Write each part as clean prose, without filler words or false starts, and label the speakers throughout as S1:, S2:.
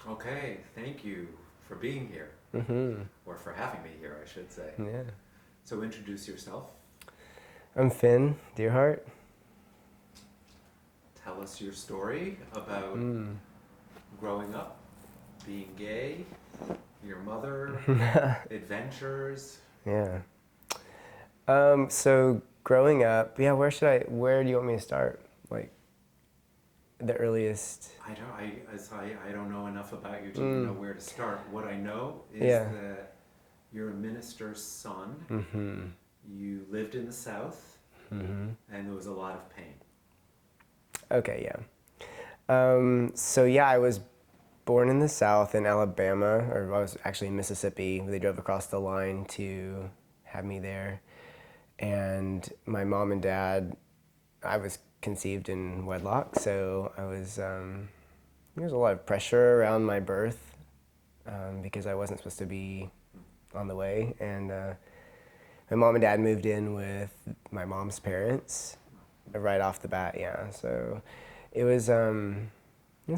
S1: Okay, thank you for being here, or for having me here, I should say.
S2: Yeah.
S1: So introduce yourself.
S2: I'm Finn Deerhart.
S1: Tell us your story about growing up, being gay, your mother, adventures.
S2: Yeah. So growing up, yeah, where do you want me to start? Like, the earliest.
S1: I don't know enough about you to even know where to start. What I know is
S2: Yeah.
S1: that you're a minister's son.
S2: Mm-hmm.
S1: You lived in the South, and there was a lot of pain.
S2: Okay, yeah. So yeah, I was born in the South in Alabama, or I was actually in Mississippi. They drove across the line to have me there. And my mom and dad, I was conceived in wedlock, so there was a lot of pressure around my birth because I wasn't supposed to be on the way. And my mom and dad moved in with my mom's parents right off the bat, yeah. So it was kind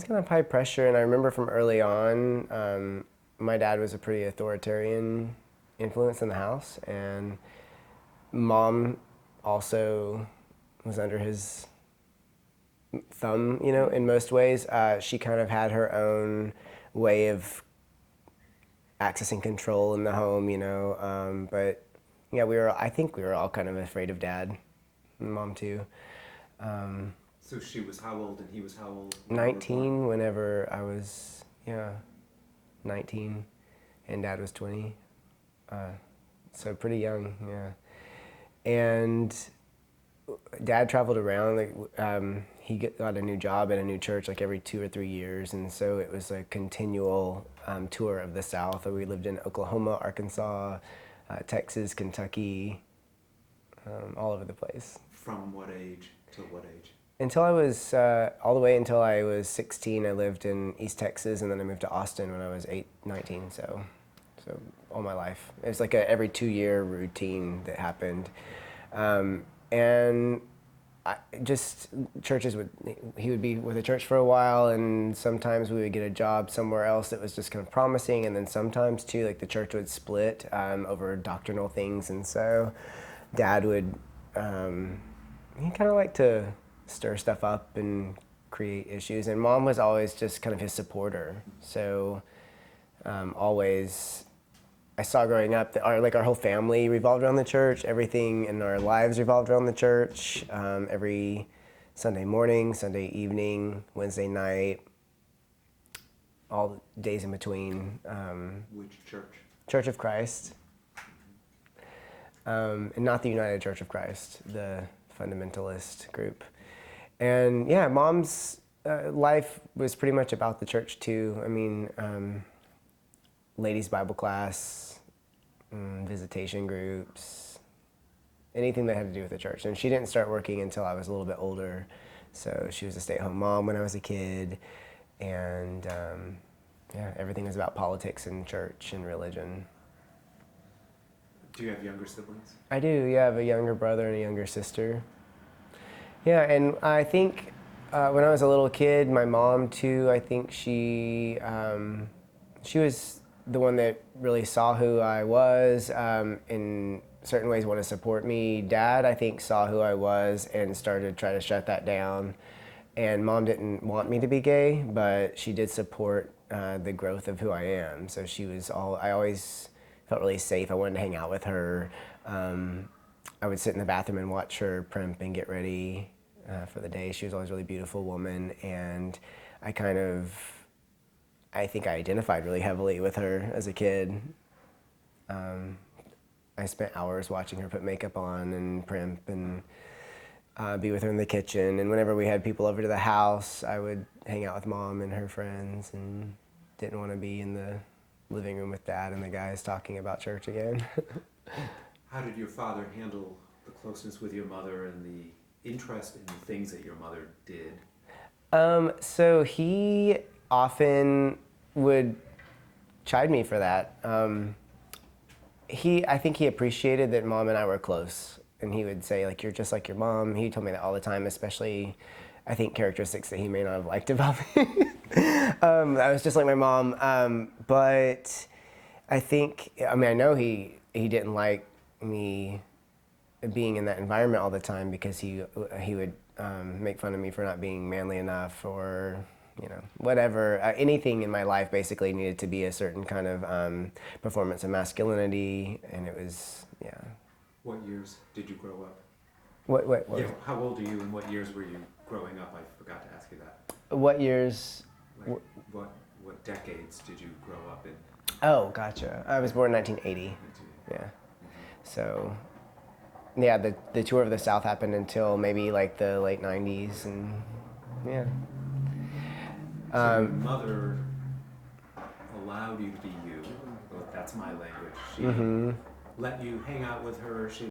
S2: of high pressure, and I remember from early on, my dad was a pretty authoritarian influence in the house, and mom also was under his thumb, in most ways. She kind of had her own way of accessing control in the home, but yeah, I think we were all kind of afraid of dad, and mom too.
S1: So she was how old and he was how old? When you were born?
S2: 19 whenever I was, 19, and dad was 20. So pretty young, yeah. And dad traveled around, he got a new job at a new church like every 2 or 3 years, and so it was a continual tour of the South. We lived in Oklahoma, Arkansas, Texas, Kentucky, all over the place.
S1: From what age to what age?
S2: Until I was, all the way until I was 16, I lived in East Texas, and then I moved to Austin when I was 19, so all my life. It was like a every 2-year routine that happened. And he would be with the church for a while, and sometimes we would get a job somewhere else that was just kind of promising, and then sometimes too, like the church would split over doctrinal things, and so dad would, he kind of liked to stir stuff up and create issues, and mom was always just kind of his supporter. So always, I saw growing up that our whole family revolved around the church. Everything in our lives revolved around the church. Every Sunday morning, Sunday evening, Wednesday night, all days in between.
S1: Which church?
S2: Church of Christ. And not the United Church of Christ, the fundamentalist group. And yeah, mom's life was pretty much about the church too. I mean, ladies' Bible class, visitation groups, anything that had to do with the church. And she didn't start working until I was a little bit older. So she was a stay-at-home mom when I was a kid. And everything was about politics and church and religion.
S1: Do you have younger siblings?
S2: I do, yeah. I have a younger brother and a younger sister. Yeah, and I think when I was a little kid, my mom too, I think she was the one that really saw who I was, in certain ways wanted to support me. Dad, I think, saw who I was and started to try to shut that down. And mom didn't want me to be gay, but she did support the growth of who I am. So I always felt really safe. I wanted to hang out with her. I would sit in the bathroom and watch her primp and get ready for the day. She was always a really beautiful woman, and I think I identified really heavily with her as a kid. I spent hours watching her put makeup on and primp and be with her in the kitchen. And whenever we had people over to the house, I would hang out with mom and her friends, and didn't want to be in the living room with dad and the guys talking about church again.
S1: How did your father handle the closeness with your mother and the interest in the things that your mother did?
S2: So he often would chide me for that. I think he appreciated that mom and I were close, and he would say, like, you're just like your mom. He told me that all the time, especially, I think, characteristics that he may not have liked about me. I was just like my mom, but I think, I mean, I know he didn't like me being in that environment all the time because he would make fun of me for not being manly enough, or whatever. Anything in my life basically needed to be a certain kind of performance of masculinity, and it was, yeah.
S1: What years did you grow up?
S2: What?
S1: Yeah, how old are you and what years were you growing up? I forgot to ask you that.
S2: What years?
S1: Like, what decades did you grow up in?
S2: Oh, gotcha. I was born in 1980. Yeah. So, yeah, the tour of the South happened until maybe like the late 90s, and yeah.
S1: So your mother allowed you to be you. Well, that's my language. She let you hang out with her. She